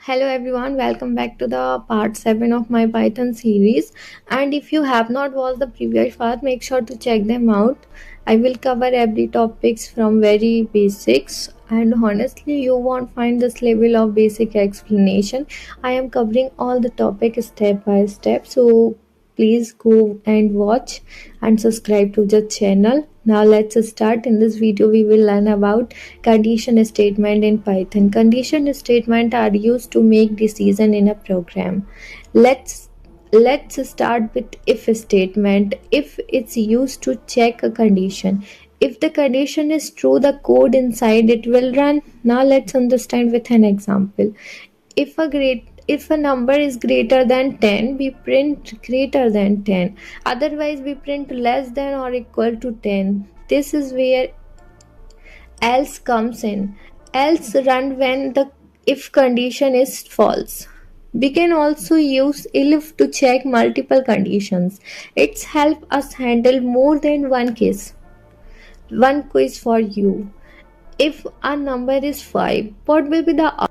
Hello everyone, welcome back to the part 7 of my Python series. And if you have not watched the previous part, make sure to check them out. I will cover every topics from very basics, and honestly you won't find this level of basic explanation. I am covering all the topics step by step, so please go and watch and subscribe to the channel. Now let's start. In this video we will learn about condition statement in Python. Condition statement are used to make decision in a program. Let's start with if statement. If it's used to check a condition. If the condition is true, the code inside it will run. Now let's understand with an example. If a number is greater than 10, we print greater than 10. Otherwise we print less than or equal to 10. This is where else comes in. Else run when the if condition is false. We can also use elif to check multiple conditions. It's help us handle more than one case. One quiz for you. If a number is 5, what will be the